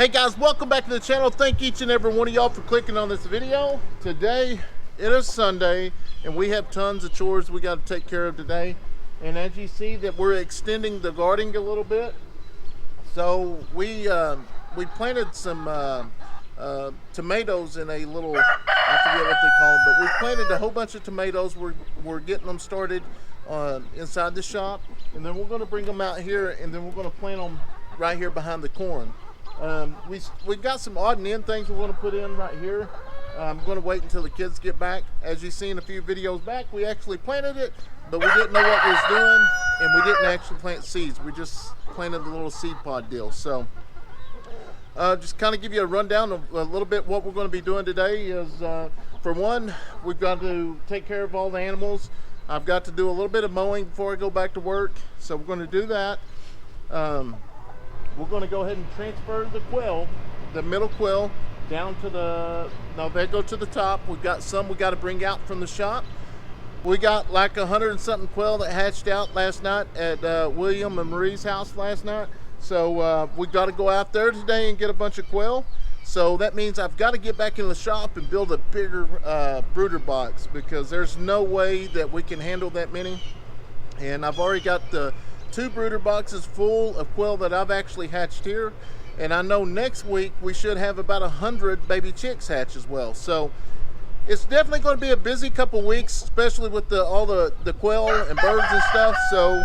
Hey guys, welcome back to the channel. Thank each and every one of y'all for clicking on this video. Today, it is Sunday, and we have tons of chores we got to take care of today. And as you see that we're extending the garden a little bit. So we planted some tomatoes in a little, I forget what they call them, but we planted a whole bunch of tomatoes. We're getting them started inside the shop, and then we're going to bring them out here, and then we're going to plant them right here behind the corn. We've got some odd and end things we want to put in right here. I'm going to wait until the kids get back. As you've seen a few videos back, we actually planted it, but we didn't know what we was doing, and we didn't actually plant seeds. We just planted the little seed pod deal. So just kind of give you a rundown of a little bit what we're going to be doing today is, for one, we've got to take care of all the animals. I've got to do a little bit of mowing before I go back to work, so we're going to do that. We're going to go ahead and transfer the quail, the middle quail, down to they go to the top. We've got some we got to bring out from the shop. We got like 100 and something quail that hatched out last night at William and Marie's house last night. So we got to go out there today and get a bunch of quail. So that means I've got to get back in the shop and build a bigger brooder box, because there's no way that we can handle that many. And I've already got the 2 brooder boxes full of quail that I've actually hatched here, and I know next week we should have about 100 baby chicks hatch as well. So it's definitely going to be a busy couple weeks, especially with all the quail and birds and stuff. So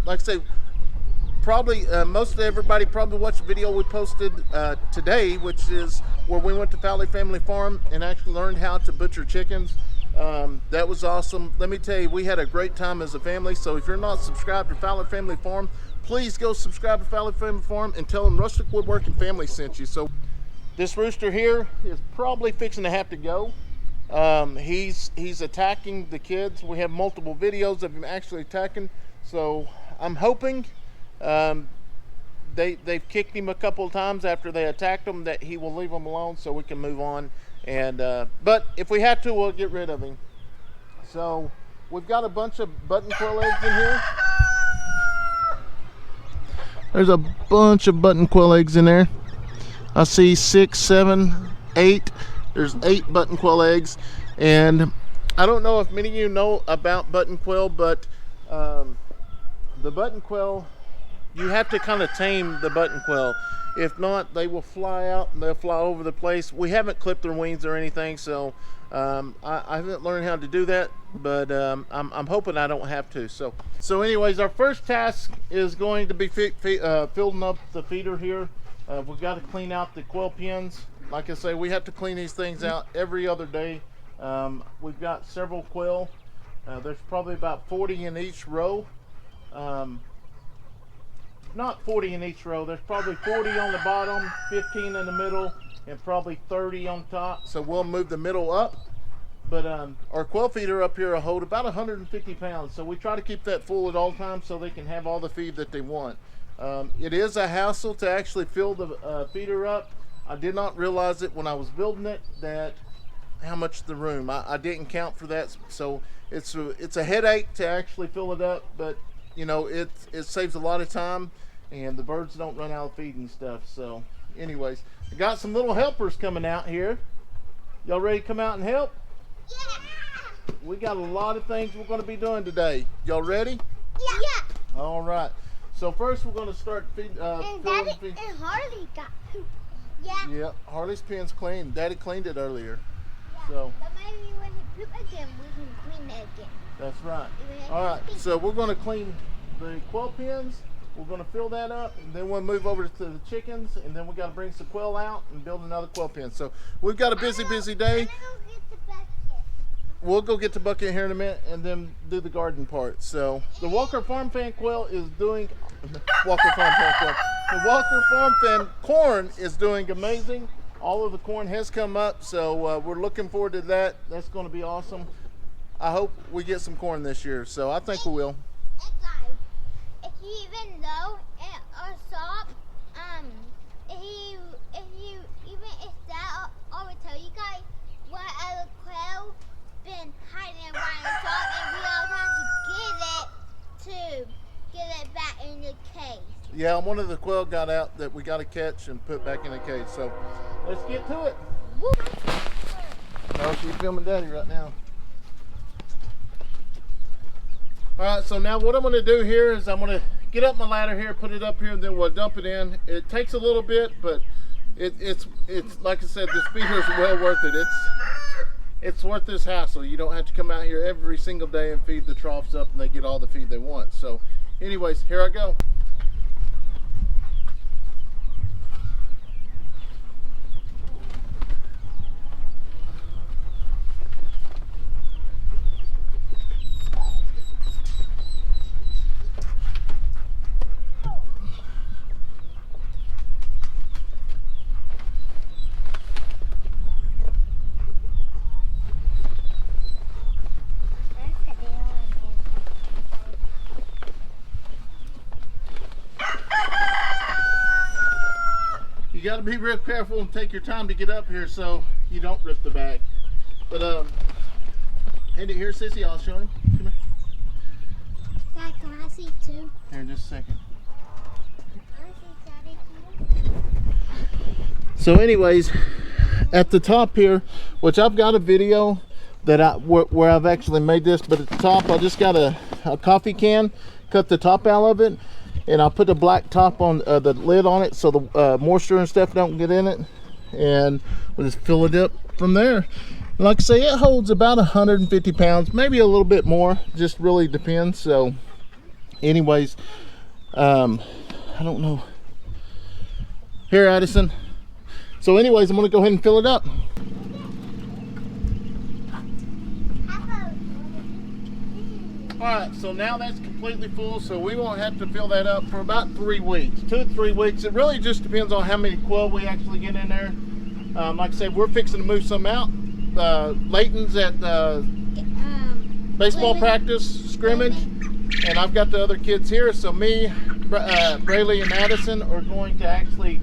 like I say, probably most of everybody probably watched the video we posted today, which is where we went to Folow Family Farm and actually learned how to butcher chickens. That was awesome. Let me tell you, we had a great time as a family. So if you're not subscribed to Folow Family Farm, please go subscribe to Folow Family Farm and tell them Rustic Woodworking Family sent you. So this rooster here is probably fixing to have to go. He's attacking the kids. We have multiple videos of him actually attacking. So I'm hoping they've kicked him a couple of times after they attacked him, that he will leave them alone so we can move on. And but if we have to, we'll get rid of him. So we've got a bunch of button quail eggs in here. There's a bunch of button quail eggs in there. I see 6, 7, 8. There's 8 button quail eggs. And I don't know if many of you know about button quail, but the button quail, you have to kind of tame the button quail. If not, they will fly out and they'll fly over the place. We haven't clipped their wings or anything, so I haven't learned how to do that, but I'm hoping I don't have to. So anyways, our first task is going to be filling up the feeder here. We've got to clean out the quail pens. Like I say, we have to clean these things out every other day. We've got several quail. There's probably about 40 in each row. Not 40 in each row. There's probably 40 on the bottom, 15 in the middle, and probably 30 on top. So we'll move the middle up. But our quail feeder up here will hold about 150 pounds. So we try to keep that full at all times so they can have all the feed that they want. It is a hassle to actually fill the feeder up. I did not realize it when I was building it, that how much the room. I didn't count for that. So it's a headache to actually fill it up, but you know, it saves a lot of time, and the birds don't run out of feed and stuff. So anyways, I got some little helpers coming out here. Y'all ready to come out and help? Yeah! We got a lot of things we're going to be doing today. Y'all ready? Yeah! All right. So first we're going to start filling the feed. And Harley got poop. Yeah. Yeah, Harley's pen's clean. Daddy cleaned it earlier. Yeah. So. But maybe when he poop again, we can clean it again. That's right. All right, so we're going to clean the quail pens. We're going to fill that up, and then we'll move over to the chickens, and then we got to bring some quail out and build another quail pen. So we've got a busy day. We'll go get the bucket here in a minute, and then do the garden part. So the Walker Farm Fan quail is doing The Walker Farm Fan corn is doing amazing. All of the corn has come up, so we're looking forward to that. That's going to be awesome. I hope we get some corn this year, so I think we will. And guys, if you even know in our shop, if that, I will tell you guys where our quail been hiding around the shop, and we all trying to get it back in the cage. Yeah, one of the quail got out that we got to catch and put back in the cage. So let's get to it. Woo. Oh, she's filming Daddy right now. All right, so now what I'm going to do here is I'm going to get up my ladder here, put it up here, and then we'll dump it in. It takes a little bit, but it's like I said, this feeder is well worth it. It's worth this hassle. You don't have to come out here every single day and feed the troughs up, and they get all the feed they want. So anyways, here I go. You got to be real careful and take your time to get up here so you don't rip the bag. But hand it here, Sissy. I'll show him. Come here. Dad, can I see too? Here, in just a second. Can I see Daddy too? So, anyways, at the top here, which I've got a video that where I've actually made this, but at the top I just got a coffee can, cut the top out of it. And I'll put a black top on the lid on it so the moisture and stuff don't get in it, and we'll just fill it up from there. Like I say, it holds about 150 pounds, maybe a little bit more, just really depends. So anyways, I don't know. Here, Addison. So anyways, I'm gonna go ahead and fill it up. Alright, so now that's completely full, so we won't have to fill that up for about 3 weeks, 2 to 3 weeks. It really just depends on how many quail we actually get in there. Like I said, we're fixing to move some out. Leighton's at baseball practice, scrimmage, and I've got the other kids here. So me, Brayley, and Addison are going to actually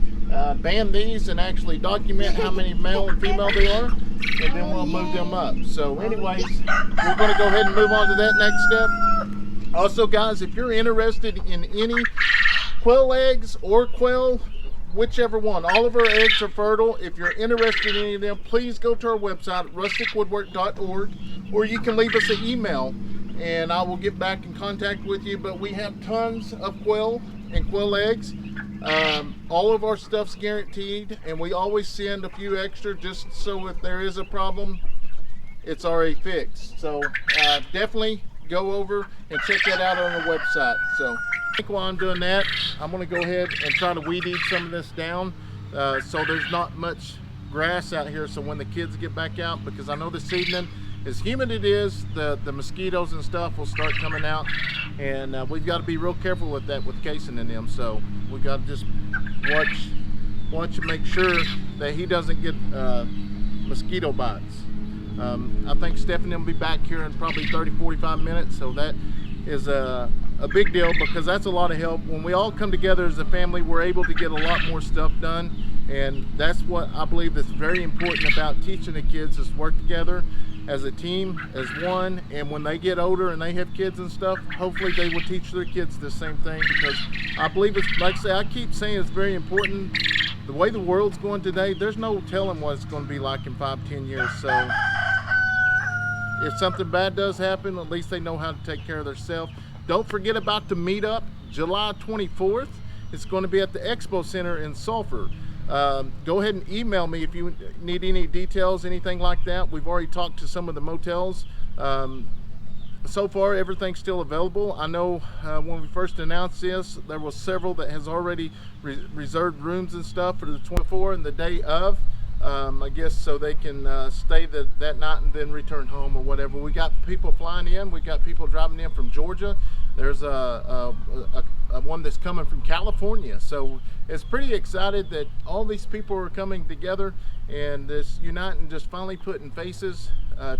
ban these and actually document how many male and female they are, and then we'll move them up. So anyways, we're going to go ahead and move on to that next step. Also guys, if you're interested in any quail eggs or quail, whichever one, all of our eggs are fertile. If you're interested in any of them, please go to our website at rusticwoodwork.org, or you can leave us an email and I will get back in contact with you. But we have tons of quail and quail eggs. All of our stuff's guaranteed, and we always send a few extra just so if there is a problem, it's already fixed. So definitely go over and check that out on the website. So I think while I'm doing that, I'm going to go ahead and try to weed eat some of this down so there's not much grass out here, so when the kids get back out, because I know this evening, as humid it is, the mosquitoes and stuff will start coming out, and we've got to be real careful with that with casing in them. So we've got to just watch and make sure that he doesn't get mosquito bites. I think Stephanie will be back here in probably 30-45 minutes, so that is a big deal, because that's a lot of help. When we all come together as a family, we're able to get a lot more stuff done, and that's what I believe is very important about teaching the kids, is work together as a team, as one. And when they get older and they have kids and stuff, hopefully they will teach their kids the same thing, because I believe it's, like I say, I keep saying it's very important. The way the world's going today, there's no telling what it's going to be like in 5-10 years. So if something bad does happen, at least they know how to take care of themselves. Don't forget about the meetup, July 24th. It's going to be at the Expo Center in Sulphur. Go ahead and email me if you need any details, anything like that. We've already talked to some of the motels. So far, everything's still available. I know when we first announced this, there was several that has already reserved rooms and stuff for the 24th and the day of. I guess so they can stay that night and then return home or whatever. We got people flying in. We got people driving in from Georgia. There's a one that's coming from California. So it's pretty excited that all these people are coming together and this uniting, just finally putting faces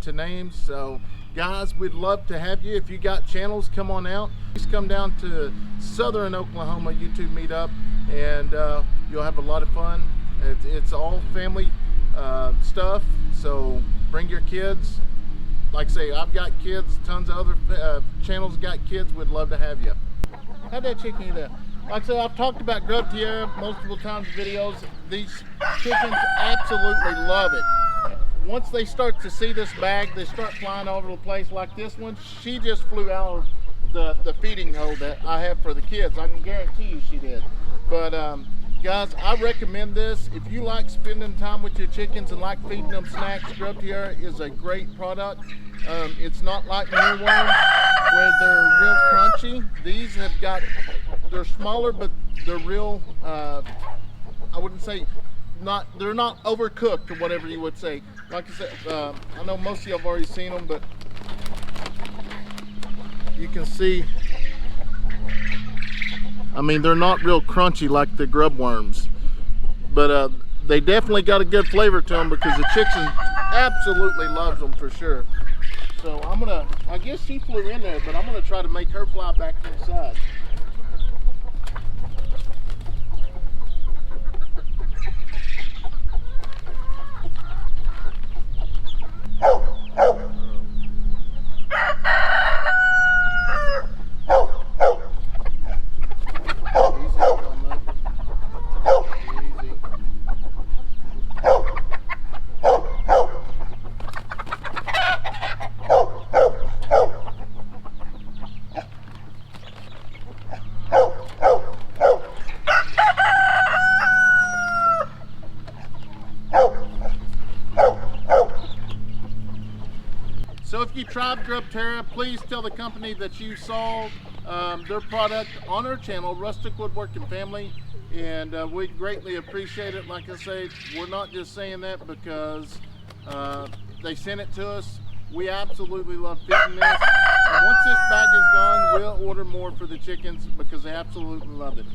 to names. So guys, we'd love to have you. If you got channels, come on out. Please come down to Southern Oklahoma YouTube meetup, and you'll have a lot of fun. It's all family stuff, so bring your kids. Like I say, I've got kids, tons of other channels got kids. We'd love to have you. How'd that chicken eat up? Like I said, I've talked about grub tiara multiple times in videos. These chickens absolutely love it. Once they start to see this bag, they start flying all over the place. Like this one, she just flew out of the feeding hole that I have for the kids. I can guarantee you she did. But guys, I recommend this. If you like spending time with your chickens and like feeding them snacks, Grub Tiara is a great product. It's not like mealworms where they're real crunchy. These have got, they're smaller, but they're real, I wouldn't say, they're not overcooked or whatever you would say. Like I said, I know most of you have already seen them, but you can see, I mean, they're not real crunchy like the grub worms, but they definitely got a good flavor to them because the chicken absolutely loves them for sure. So I'm gonna, I guess she flew in there, but I'm gonna try to make her fly back inside. So if you tried Grub Tiara, please tell the company that you saw their product on our channel, Rustic Woodworking Family, and we greatly appreciate it. Like I say, we're not just saying that because they sent it to us. We absolutely love feeding this. And once this bag is gone, we'll order more for the chickens because they absolutely love it.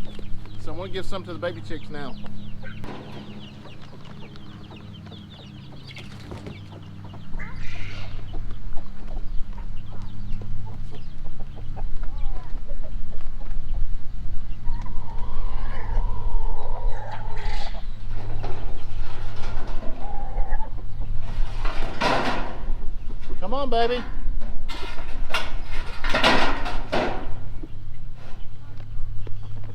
So I'm going to give some to the baby chicks now. Come on, baby.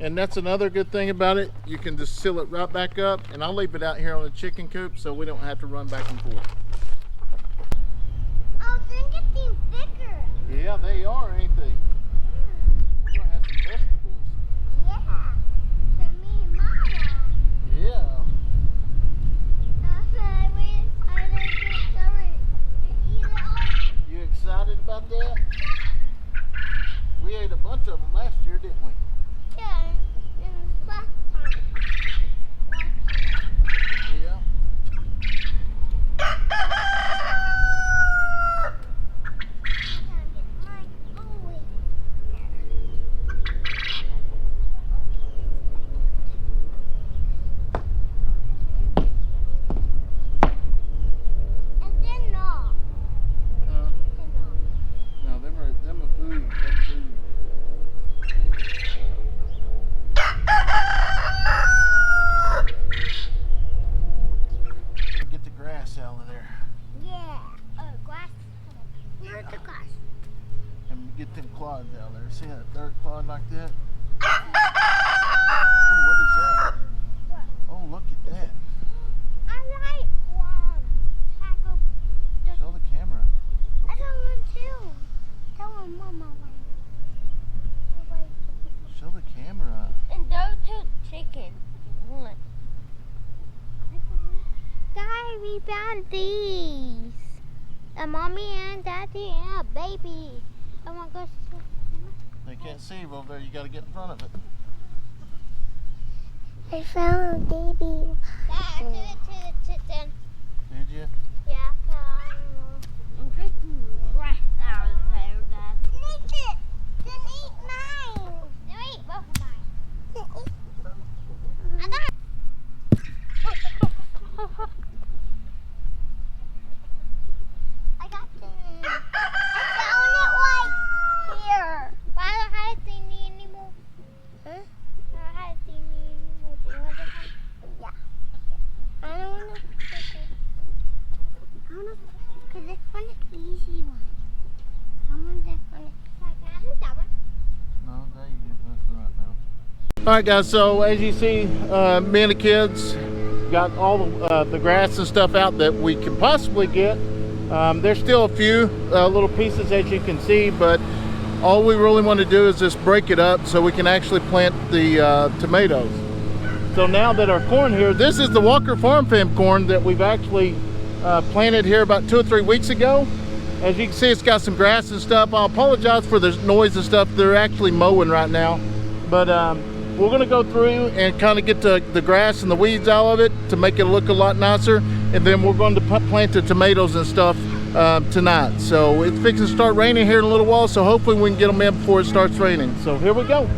And that's another good thing about it. You can just seal it right back up, and I'll leave it out here on the chicken coop so we don't have to run back and forth. Oh, they're getting bigger. Yeah, they are, ain't they? We're gonna have some vegetables. Yeah, for me and Mama. Yeah. You excited about that? We ate a bunch of them last year, didn't we? Yeah, last time. Yeah. Get them clods out there. See that dirt clod like that? Ooh, what is that? What? Oh, look at that. I like one. Show the camera. I don't want to. That one Mama wants. Show the camera. And those two chickens. Guys, we found these. A mommy and daddy and a baby. Oh my gosh. They can't see you over there. You got to get in front of it. I found a baby. Dad, I did it to the chicken. Did you? Yeah. I'm taking grass out of there, Dad. Eat it. Then eat mine. No, eat both of mine. Then eat. I got it. I got them. I found it right here. But I don't have a thingy anymore. Huh? I don't have a thingy anymore. Do you want this one? Yeah. I don't want to. All right, guys, so as you see, me and the kids got all the grass and stuff out that we can possibly get. There's still a few little pieces, as you can see, but all we really want to do is just break it up so we can actually plant the tomatoes. So now that our corn here, this is the Walker Farm Fam corn that we've actually planted here about 2 or 3 weeks ago. As you can see, it's got some grass and stuff. I apologize for the noise and stuff. They're actually mowing right now. But we're gonna go through and kind of get the grass and the weeds out of it to make it look a lot nicer. And then we're going to plant the tomatoes and stuff tonight. So it's fixing to start raining here in a little while, so hopefully we can get them in before it starts raining. So here we go.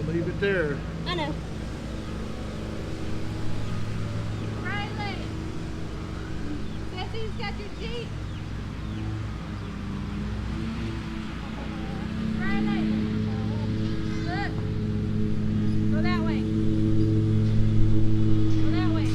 Leave it there. I know. Riley, Sessy's got your Jeep. Riley, look. Go that way. Go that way.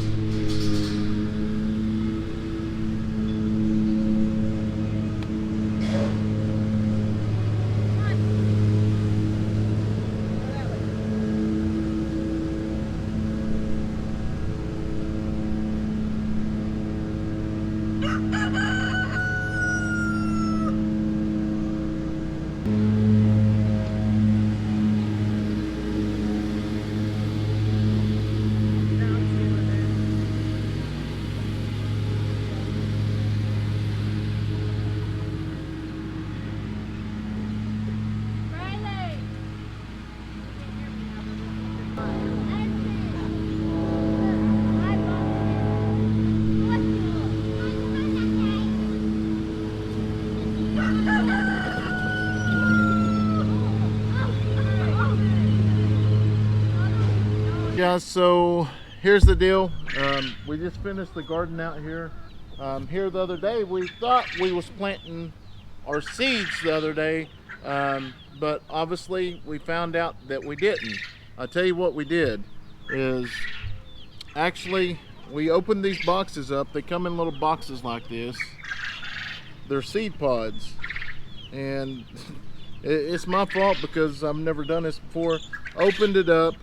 Guys, so here's the deal. We just finished the garden out here. Here the other day, we thought we was planting our seeds the other day, but obviously we found out that we didn't. I'll tell you what we did is actually we opened these boxes up. They come in little boxes like this. They're seed pods, and it's my fault because I've never done this before. Opened it up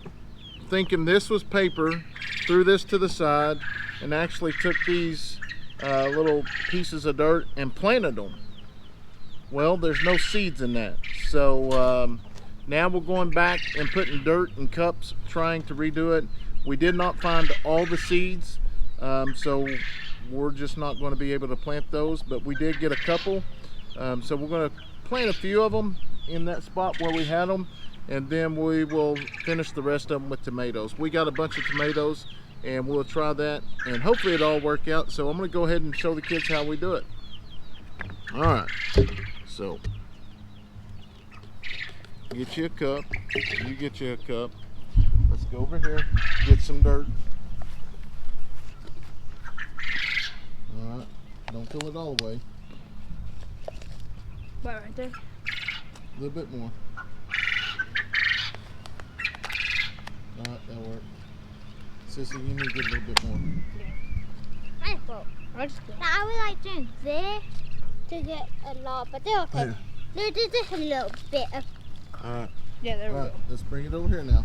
thinking this was paper, threw this to the side, and actually took these little pieces of dirt and planted them. Well, there's no seeds in that. So now we're going back and putting dirt in cups, trying to redo it. We did not find all the seeds, so we're just not going to be able to plant those, but we did get a couple. So we're going to plant a few of them in that spot where we had them, and then we will finish the rest of them with tomatoes. We got a bunch of tomatoes, and we'll try that, and hopefully it'll all work out. So I'm going to go ahead and show the kids how we do it. All right, so get you a cup. You get you a cup. Let's go over here, get some dirt. All right, don't fill it all the way. Right there. A little bit more. Alright, that'll work. Sissy, you need to get a little bit more. I would like doing this to get a lot, but they're okay. They're just a little bit of. Alright. Yeah, they're Alright, let's bring it over here now.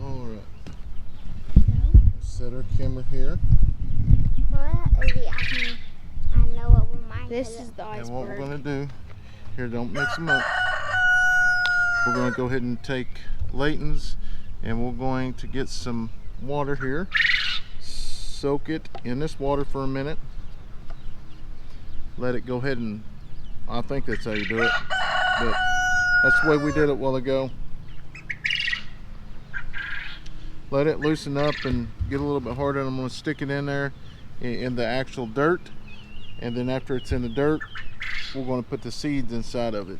Alright. Let's set our camera here. I know what mine is. This is the iceberg. And what we're going to do, here, don't mix them up. We're going to go ahead and take Leighton's, and we're going to get some water here. Soak it in this water for a minute. Let it go ahead and, I think that's how you do it, but that's the way we did it a while ago. Let it loosen up and get a little bit harder, and I'm going to stick it in there in the actual dirt, and then after it's in the dirt, we're going to put the seeds inside of it.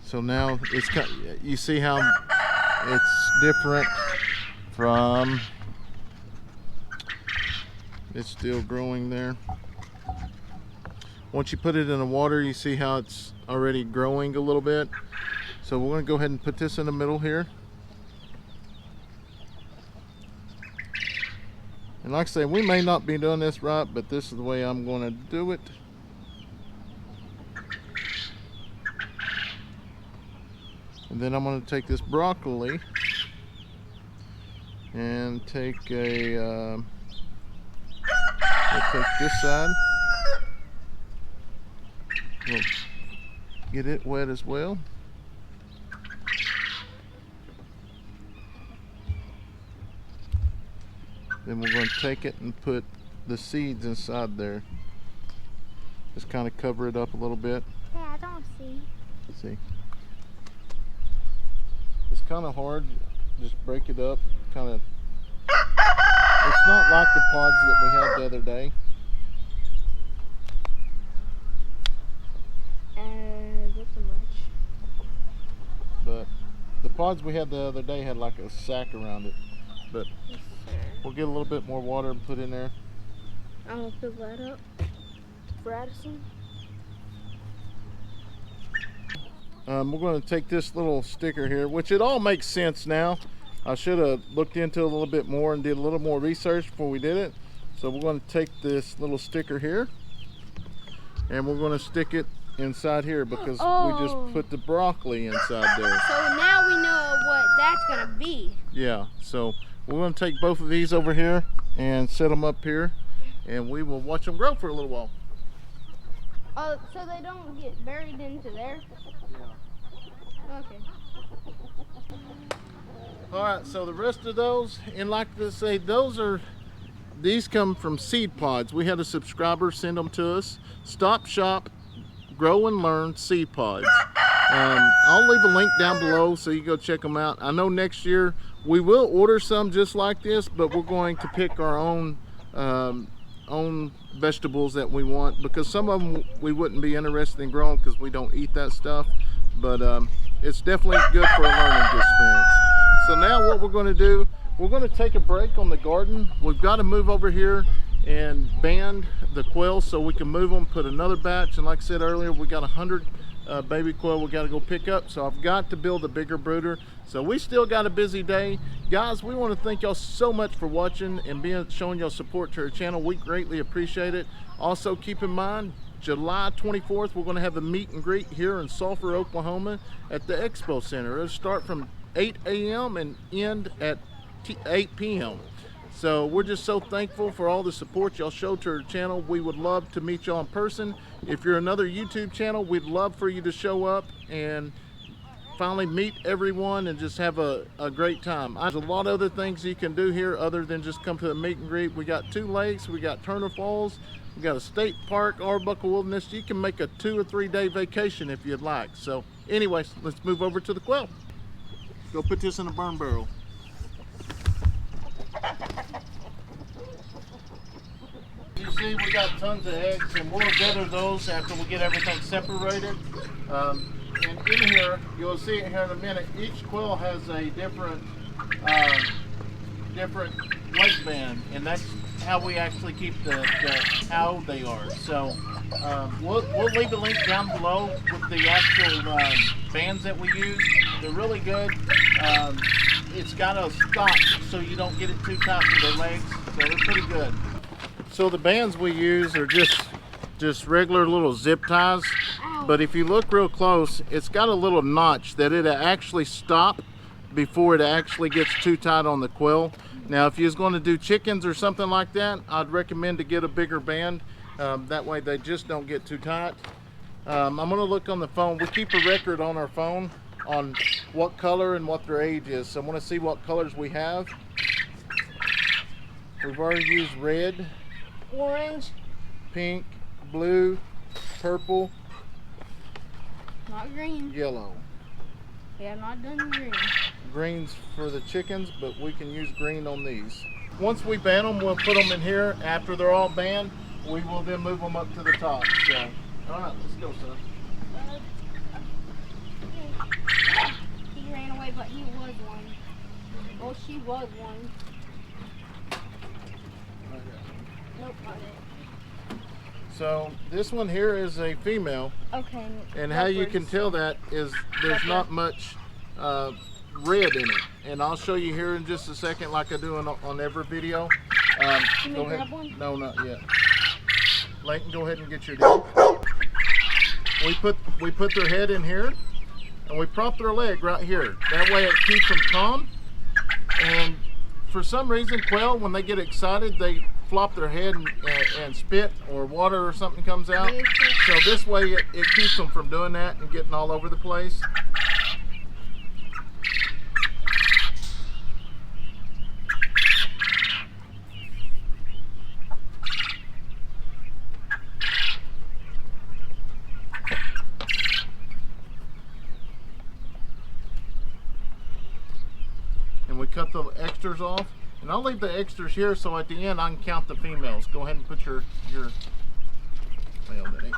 So now it's kind of, you see how it's different from, it's still growing there. Once you put it in the water, you see how it's already growing a little bit. So we're going to go ahead and put this in the middle here. And like I say, we may not be doing this right, but this is the way I'm going to do it. And then I'm going to take this broccoli and take a, we'll take this side. We'll get it wet as well. Then we're going to take it and put the seeds inside there. Just kind of cover it up a little bit. Yeah, I don't see. See? It's kind of hard. Just break it up. Kind of. It's not like the pods that we had the other day. Not so much. But the pods we had the other day had like a sack around it. But we'll get a little bit more water and put in there. I'm gonna fill that up for Addison. We're going to take this little sticker here, which it all makes sense now. I should have looked into it a little bit more and did a little more research before we did it. So we're going to take this little sticker here and we're going to stick it inside here because we just put the broccoli inside there. So now we know what that's gonna be. Yeah, so we're going to take both of these over here and set them up here and we will watch them grow for a little while. Oh, so they don't get buried into there? Yeah. Okay. Alright, so the rest of those, and like I say, these come from seed pods. We had a subscriber send them to us. Stop Shop Grow and Learn seed pods. I'll leave a link down below so you go check them out. I know next year we will order some just like this, but we're going to pick our own vegetables that we want, because some of them we wouldn't be interested in growing because we don't eat that stuff, but it's definitely good for a learning experience. So now what we're going to do, we're going to take a break on the garden. We've got to move over here and band the quails so we can move them, put another batch, and like I said earlier, we got 100 baby quail we got to go pick up, so I've got to build a bigger brooder. So we still got a busy day. Guys, we want to thank y'all so much for watching and showing y'all support to our channel. We greatly appreciate it. Also keep in mind, July 24th, we're going to have a meet and greet here in Sulphur, Oklahoma at the Expo Center. It'll start from 8 a.m. and end at 8 p.m. So we're just so thankful for all the support y'all show to our channel. We would love to meet y'all in person. If you're another YouTube channel, we'd love for you to show up and finally meet everyone and just have a great time. There's a lot of other things you can do here other than just come to the meet and greet. We got 2 lakes, we got Turner Falls, we got a state park, Arbuckle Wilderness. You can make a 2 or 3 day vacation if you'd like. So anyways, let's move over to the quail. Go put this in a burn barrel. You see, we got tons of eggs, and we'll gather those after we get everything separated. And in here, you'll see it here in a minute, each quail has a different leg band, and that's how we actually keep how they are. So we'll leave a link down below with the actual bands that we use. They're really good. It's got a stop so you don't get it too tight for their legs, so they're pretty good. So the bands we use are just regular little zip ties, but if you look real close, it's got a little notch that it'll actually stop before it actually gets too tight on the quail. Now if you're going to do chickens or something like that, I'd recommend to get a bigger band. That way they just don't get too tight. I'm going to look on the phone. We keep a record on our phone on what color and what their age is. So I want to see what colors we have. We've already used red, Orange, pink, blue, purple, not green. yellow. We have not done green. Green's for the chickens, but we can use green on these. Once we band them, we'll put them in here. After they're all banded, we will then move them up to the top. So, all right, let's go, son. He ran away, but he was one. Oh, she was one. Nope, not it. So this one here is a female. Okay. And how you can tell that is there's not much red in it. And I'll show you here in just a second, like I do on every video. Can go we ahead. grab one? No, not yet. Leighton, go ahead and get your deal. We put their head in here, and we prop their leg right here. That way it keeps them calm. And for some reason, quail, when they get excited, they flop their head and spit or water or something comes out. So this way it keeps them from doing that and getting all over the place. And we cut the extras off. And I'll leave the extras here so at the end I can count the females. Go ahead and put your male in it.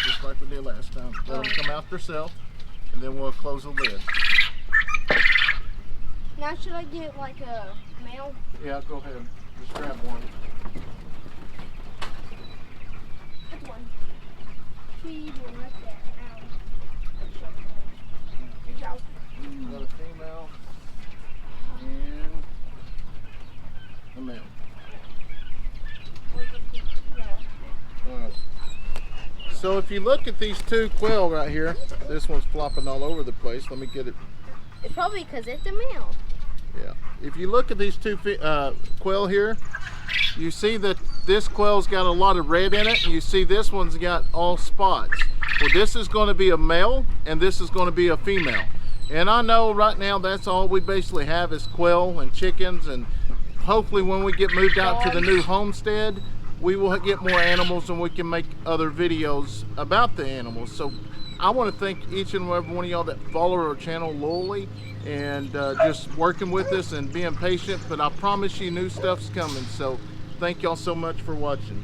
Just like we did last time. Let them come out themselves, and then we'll close the lid. Now should I get like a male? Yeah, go ahead. Just grab one. Which one? Feed one right there. Good job. Got a female and a male. Alright. So if you look at these two quail right here, this one's flopping all over the place. Let me get it. It's probably because it's a male. Yeah. If you look at these two quail here, you see that this quail's got a lot of red in it, and you see this one's got all spots. Well, this is going to be a male, and this is going to be a female. And I know right now that's all we basically have is quail and chickens, and hopefully when we get moved out to the new homestead, we will get more animals and we can make other videos about the animals. So I want to thank each and every one of y'all that follow our channel loyally and just working with us and being patient, but I promise you new stuff's coming. So thank y'all so much for watching.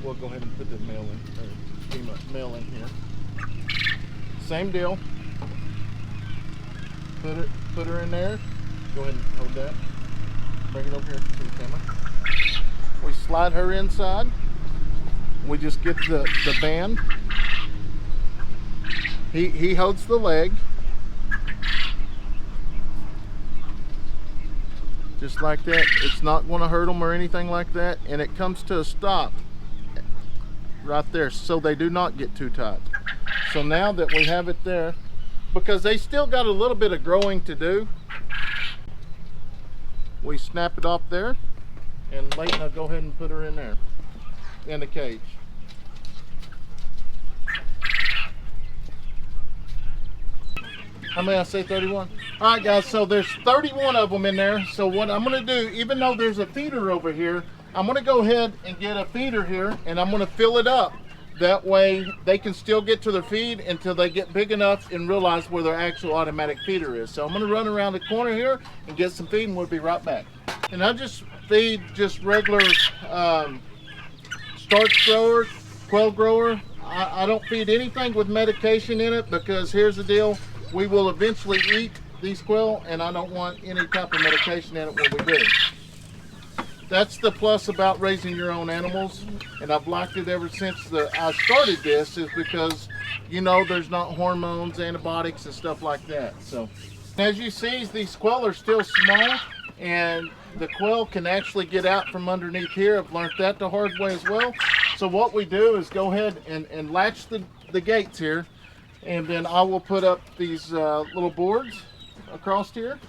We'll go ahead and put the male in here. Same deal. Put her in there. Go ahead and hold that. Bring it over here to the camera. We slide her inside. We just get the band. He holds the leg. Just like that. It's not going to hurt them or anything like that. And it comes to a stop right there so they do not get too tight. So now that we have it there, because they still got a little bit of growing to do, we snap it off there, and Leighton will go ahead and put her in there, in the cage. How many I say, 31? All right, guys, so there's 31 of them in there. So what I'm gonna do, even though there's a feeder over here, I'm gonna go ahead and get a feeder here, and I'm gonna fill it up. That way they can still get to their feed until they get big enough and realize where their actual automatic feeder is. So I'm gonna run around the corner here and get some feed, and we'll be right back. And I just feed just regular starch grower, quail grower. I don't feed anything with medication in it, because here's the deal. We will eventually eat these quail, and I don't want any type of medication in it when we do. That's the plus about raising your own animals, and I've liked it ever since I started this, is because, you know, there's not hormones, antibiotics, and stuff like that. So as you see, these quail are still small, and the quail can actually get out from underneath here. I've learned that the hard way as well. So what we do is go ahead and latch the gates here, and then I will put up these little boards across here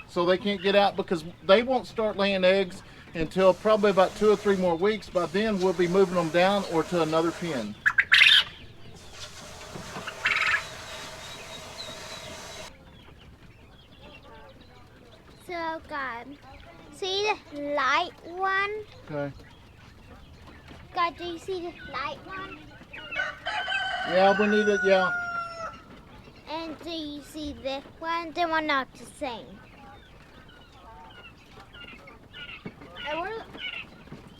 so they can't get out, because they won't start laying eggs until probably about 2 or 3 more weeks. By then we'll be moving them down or to another pen. So God, see the light one? Okay. God, do you see the light one? Yeah, we need it, yeah. And do you see this one? They are not the same. Hey,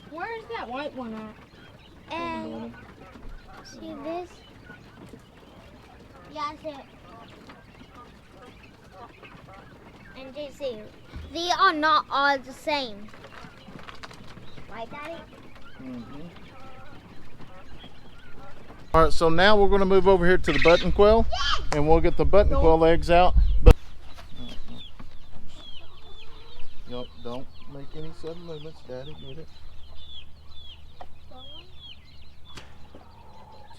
where is that white one at? And see this? Yeah, that's it. And do you see? They are not all the same. Right, Daddy? Mm-hmm. All right, so now we're going to move over here to the button quail, and we'll get the button quail eggs out. But don't make any sudden movements, Daddy. Get it.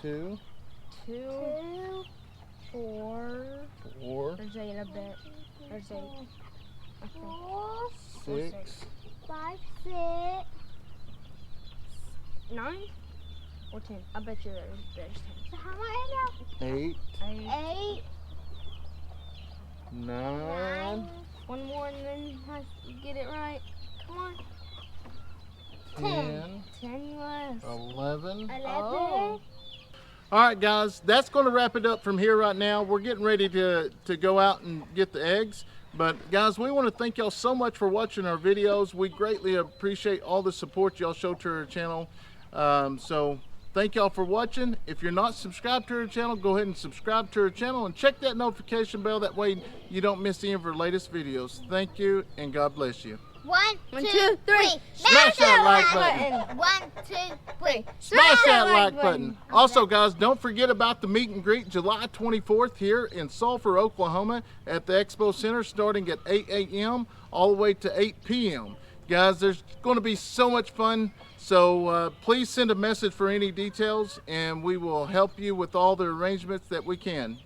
2, 4. 4, There's 8 a bit. There's 8. I think. 6, 5, 6. 9 or 10. I bet you there's 10. So how many 8, now? 8. 9, One more and then I get it right. Come on. 10, 10 less. 11. 11. Oh. All right, guys, that's going to wrap it up from here right now. We're getting ready to go out and get the eggs. But, guys, we want to thank y'all so much for watching our videos. We greatly appreciate all the support y'all show to our channel. So, thank y'all for watching. If you're not subscribed to our channel, go ahead and subscribe to our channel and check that notification bell. That way you don't miss any of our latest videos. Thank you, and God bless you. 1, 1, 2, 2, 3. 3. Smash that like button. 1, 2, 3. Smash that like button. Also, guys, don't forget about the meet and greet July 24th here in Sulphur, Oklahoma at the Expo Center starting at 8 a.m. all the way to 8 p.m. Guys, there's going to be so much fun. So please send a message for any details and we will help you with all the arrangements that we can.